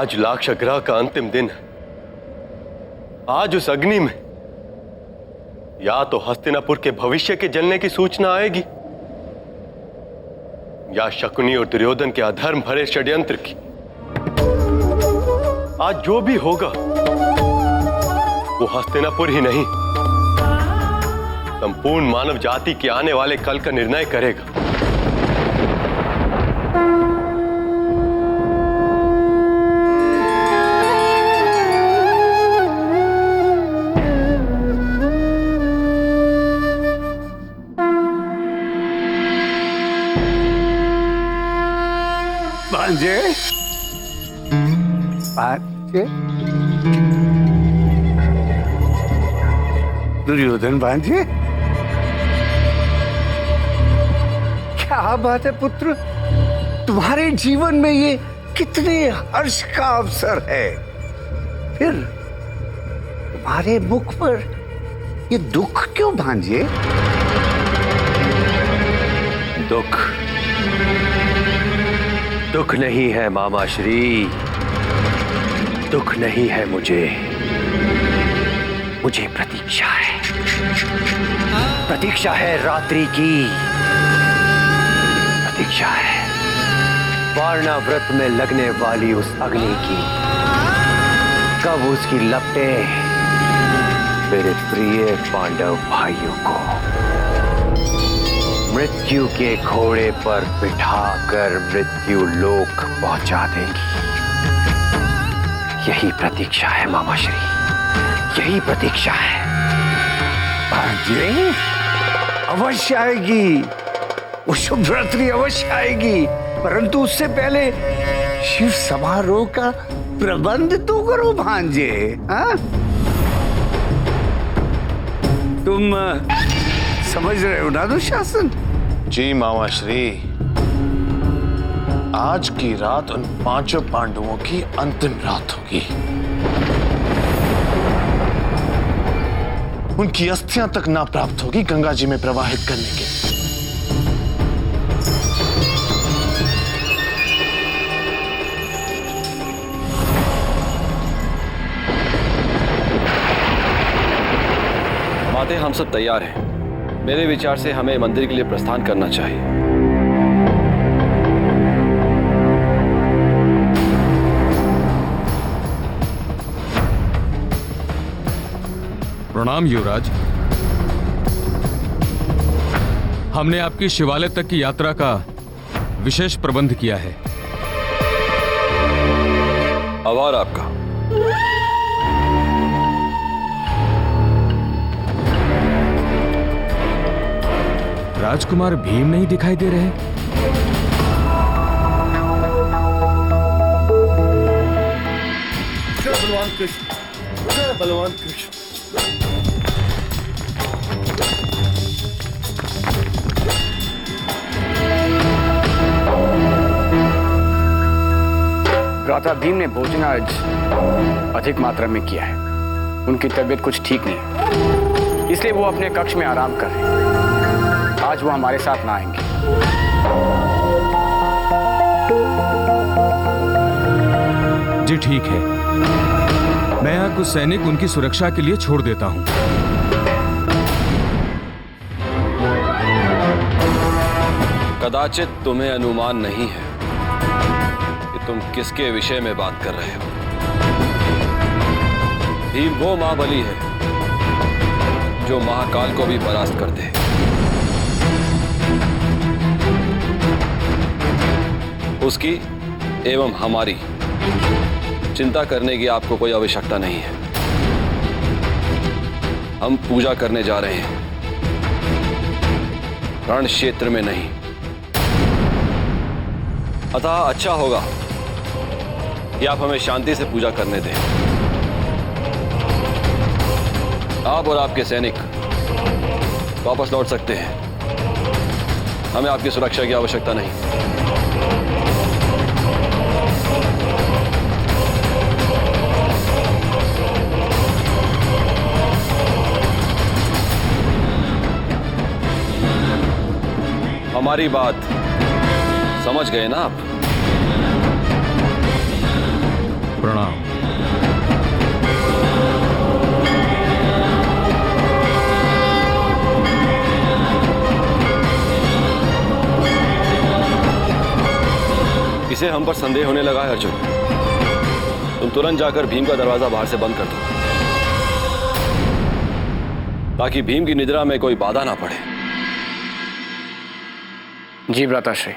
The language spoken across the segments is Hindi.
आज लाक्षागृह का अंतिम दिन है। आज उस अग्नि में या तो हस्तिनापुर के भविष्य के जलने की सूचना आएगी, या शकुनी और दुर्योधन के अधर्म भरे षड्यंत्र की। आज जो भी होगा वो हस्तिनापुर ही नहीं, संपूर्ण मानव जाति के आने वाले कल का निर्णय करेगा। भांजे, भांजे, दुर्योधन भांजे, क्या बात है पुत्र, तुम्हारे जीवन में ये कितने हर्ष का अवसर है, फिर तुम्हारे मुख पर ये दुख क्यों भांजे? दुख नहीं है मामा श्री, दुख नहीं है मुझे प्रतीक्षा है। प्रतीक्षा है रात्रि की, प्रतीक्षा है वारणा व्रत में लगने वाली उस अग्नि की। कब उसकी लपटें मेरे प्रिय पांडव भाइयों को मृत्यु के घोड़े पर बिठाकर मृत्यु लोक पहुंचा देंगी। यही प्रतीक्षा है मामा श्री, यही प्रतीक्षा है। भांजे, अवश्य आएगी, वो शुभ रात्रि अवश्य आएगी, परंतु उससे पहले शिव समारोह का प्रबंध तो करो भांजे। हाँ, तुम समझ रहे हो ना दुशासन? जी मामा श्री, आज की रात उन पांचों पांडवों की अंतिम रात होगी। उनकी अस्थियां तक ना प्राप्त होगी गंगा जी में प्रवाहित करने के। माते, हम सब तैयार हैं। मेरे विचार से हमें मंदिर के लिए प्रस्थान करना चाहिए। प्रणाम युवराज। हमने आपकी शिवालय तक की यात्रा का विशेष प्रबंध किया है। आभार आपका। राजकुमार भीम नहीं दिखाई दे रहे। जय बलवान कृष्ण, जय बलवान कृष्ण। भ्राता भीम ने भोजन आज अधिक मात्रा में किया है। उनकी तबीयत कुछ ठीक नहीं है, इसलिए वो अपने कक्ष में आराम कर रहे हैं। आज वो हमारे साथ ना आएंगे। जी ठीक है, मैं यहाँ कुछ सैनिक उनकी सुरक्षा के लिए छोड़ देता हूँ। कदाचित तुम्हें अनुमान नहीं है कि तुम किसके विषय में बात कर रहे हो। भीम वो महाबली है जो महाकाल को भी परास्त कर दे। उसकी एवं हमारी चिंता करने की आपको कोई आवश्यकता नहीं है। हम पूजा करने जा रहे हैं, रण क्षेत्र में नहीं। अतः अच्छा होगा कि आप हमें शांति से पूजा करने दें। आप और आपके सैनिक वापस लौट सकते हैं। हमें आपकी सुरक्षा की आवश्यकता नहीं। हमारी बात समझ गए ना आप? प्रणाम। इसे हम पर संदेह होने लगा है अर्जुन। तुम तुरंत जाकर भीम का दरवाजा बाहर से बंद कर दो, ताकि भीम की निद्रा में कोई बाधा ना पड़े। जी भ्राताश्री।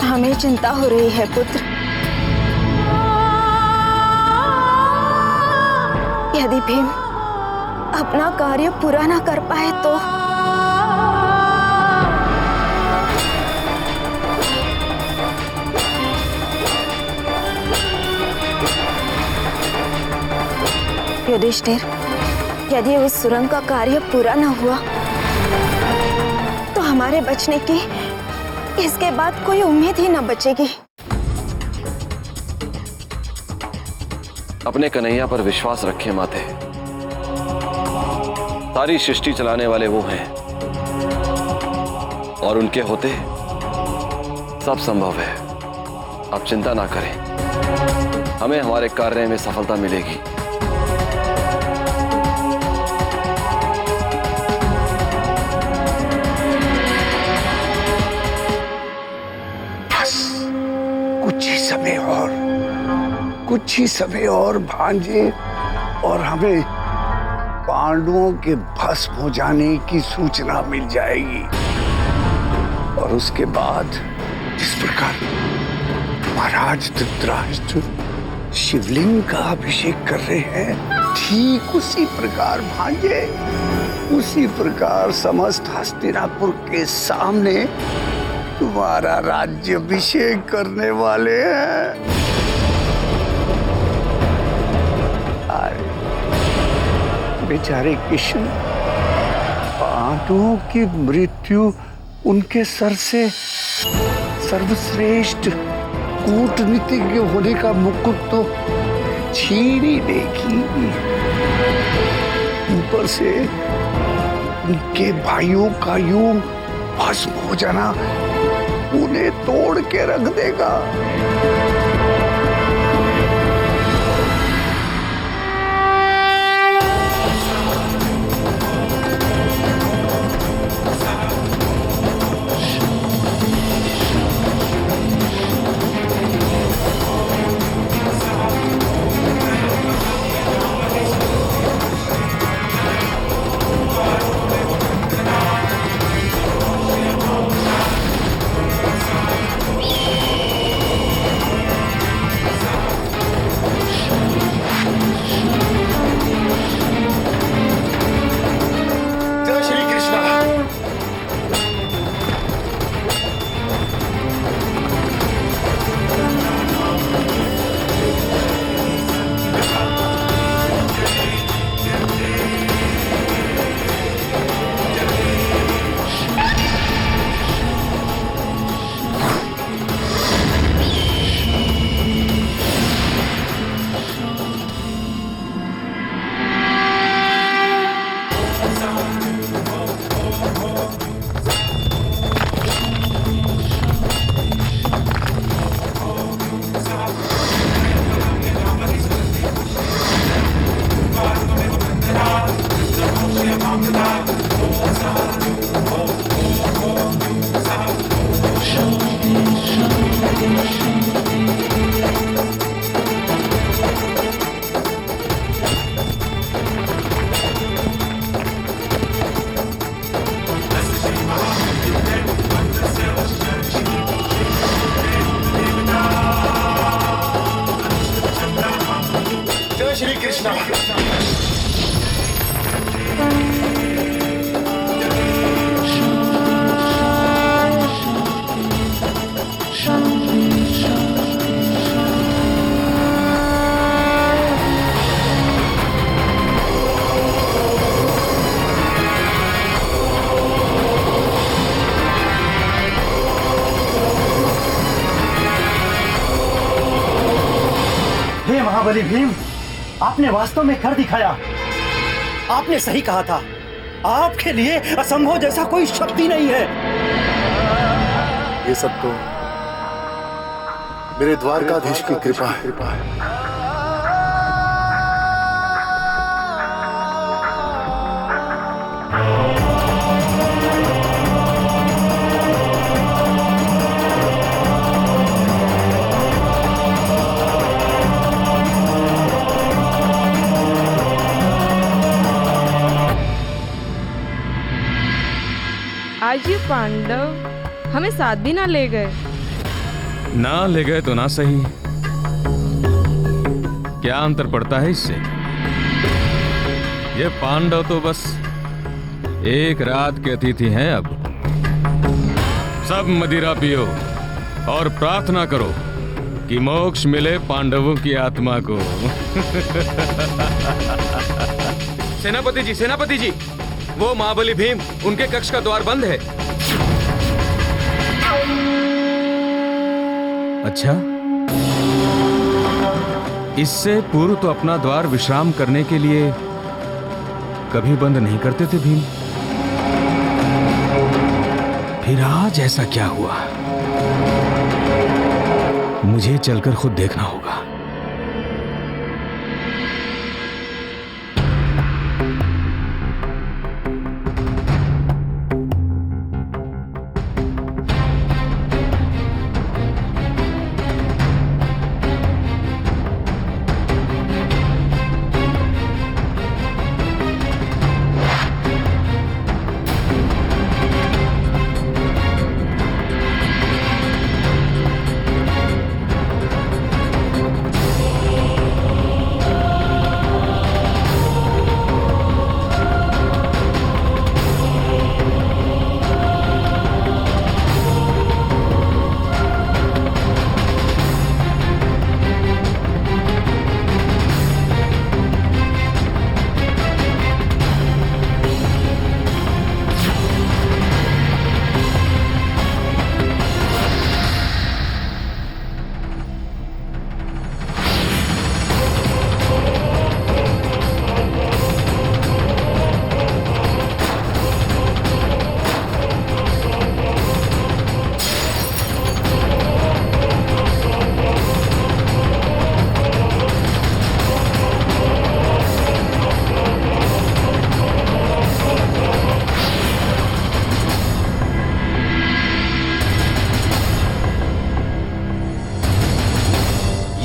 हमें चिंता हो रही है पुत्र। यदि भीम अपना कार्य पूरा ना कर पाए तो युधिष्ठिर, यदि उस सुरंग का कार्य पूरा ना हुआ तो हमारे बचने की इसके बाद कोई उम्मीद ही न बचेगी। अपने कन्हैया पर विश्वास रखें माते। सारी सृष्टि चलाने वाले वो हैं, और उनके होते सब संभव है। आप चिंता ना करें, हमें हमारे कार्य में सफलता मिलेगी। कुछ ही समय और भांजे, और हमें पांडवों के भस्म हो जाने की सूचना मिल जाएगी। और उसके बाद जिस प्रकार महाराज धृतराष्ट्र शिवलिंग का अभिषेक कर रहे हैं, ठीक उसी प्रकार भांजे, उसी प्रकार समस्त हस्तिनापुर के सामने तुम्हारा राज्याभिषेक करने वाले हैं। बेचारे कृष्ण, पांडवों की मृत्यु उनके सर से सर्वश्रेष्ठ कूटनीतिज्ञ होने का मुकुट तो छीन ही देगी। ऊपर से उनके भाइयों का यूं भस्म हो जाना उन्हें तोड़ के रख देगा। हे महाबली भीम, आपने वास्तव में कर दिखाया। आपने सही कहा था, आपके लिए असंभव जैसा कोई शब्द ही नहीं है। ये सब तो मेरे द्वारकाधीश की कृपा है। आज ये पांडव हमें साथ भी ना ले गए। ना ले गए तो ना सही, क्या अंतर पड़ता है इससे? ये पांडव तो बस एक रात के अतिथि हैं। अब सब मदिरा पियो और प्रार्थना करो कि मोक्ष मिले पांडवों की आत्मा को। सेनापति जी, वो महाबली भीम, उनके कक्ष का द्वार बंद है। अच्छा, इससे पूर्व तो अपना द्वार विश्राम करने के लिए कभी बंद नहीं करते थे भीम। फिर आज ऐसा क्या हुआ? मुझे चलकर खुद देखना होगा।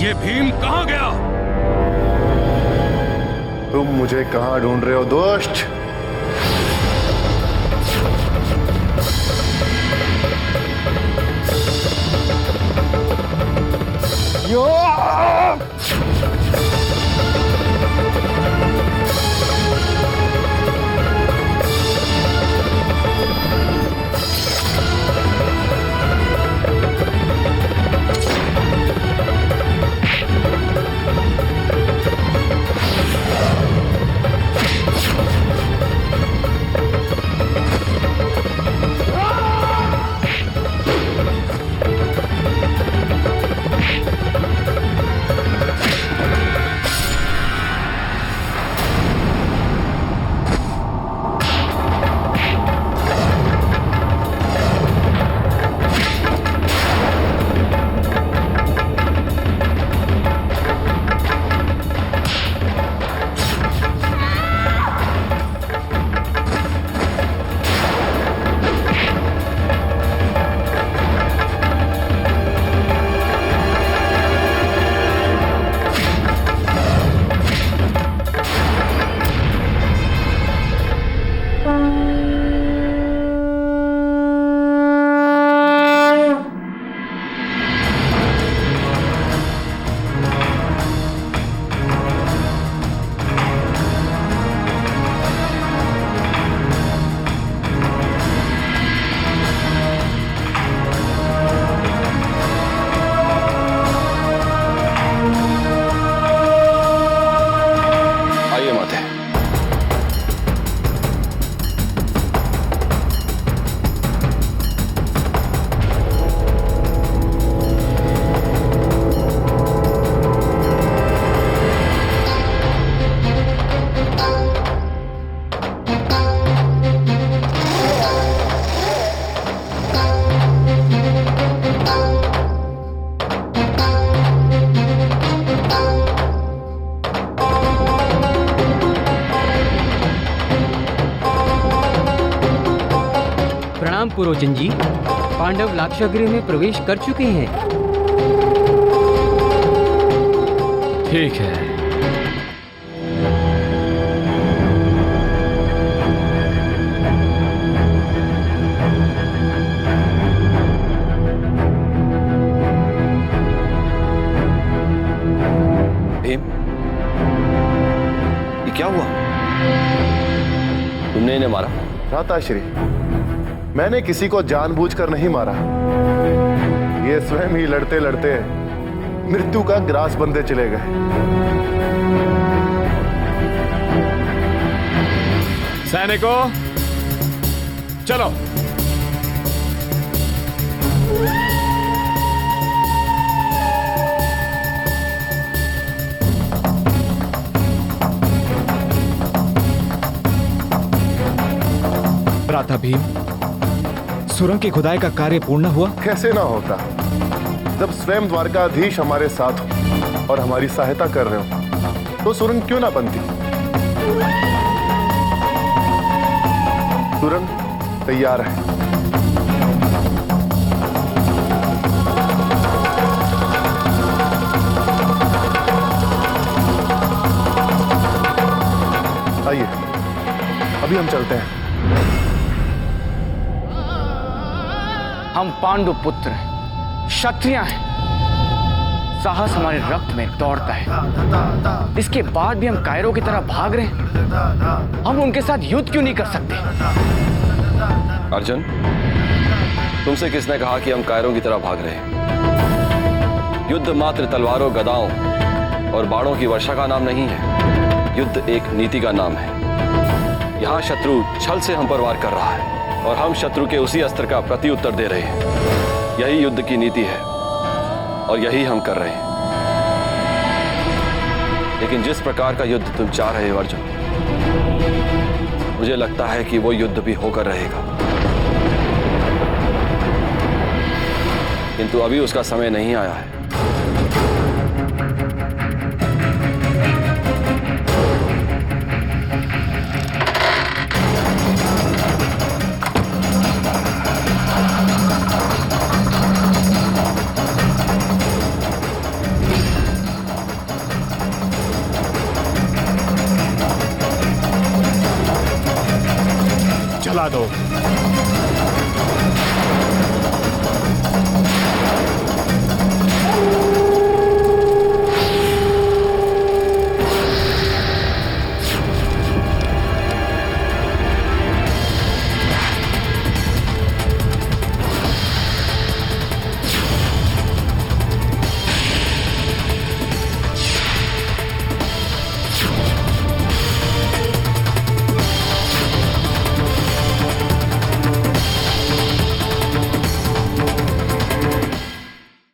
ये भीम कहाँ गया? तुम मुझे कहाँ ढूंढ रहे हो दोस्त? प्रणाम पुरोचन जी। पांडव लाक्षागृह में प्रवेश कर चुके हैं। ठीक है। भीम, ये क्या हुआ? तुमने इन्हें मारा? भ्राताश्री, मैंने किसी को जानबूझकर नहीं मारा। ये स्वयं ही लड़ते लड़ते मृत्यु का ग्रास बनते चले गए। सैनिकों, चलो। भ्राता भीम, सुरंग की खुदाई का कार्य पूर्ण हुआ? कैसे ना होता, जब स्वयं द्वारकाधीश हमारे साथ हो और हमारी सहायता कर रहे हो तो सुरंग क्यों ना बनती। सुरंग तैयार है। आइए, अभी हम चलते हैं। हम पांडु पुत्र हैं, क्षत्रिय हैं। साहस हमारे रक्त में दौड़ता है। इसके बाद भी हम कायरों की तरह भाग रहे हैं। हम उनके साथ युद्ध क्यों नहीं कर सकते? अर्जुन, तुमसे किसने कहा कि हम कायरों की तरह भाग रहे हैं? युद्ध मात्र तलवारों, गदाओं और बाणों की वर्षा का नाम नहीं है। युद्ध एक नीति का नाम है। यहाँ शत्रु छल से हम पर वार कर रहा है और हम शत्रु के उसी अस्त्र का प्रत्युत्तर दे रहे हैं। यही युद्ध की नीति है और यही हम कर रहे हैं। लेकिन जिस प्रकार का युद्ध तुम चाह रहे हो अर्जुन, मुझे लगता है कि वो युद्ध भी होकर रहेगा, किंतु अभी उसका समय नहीं आया है। चला दो।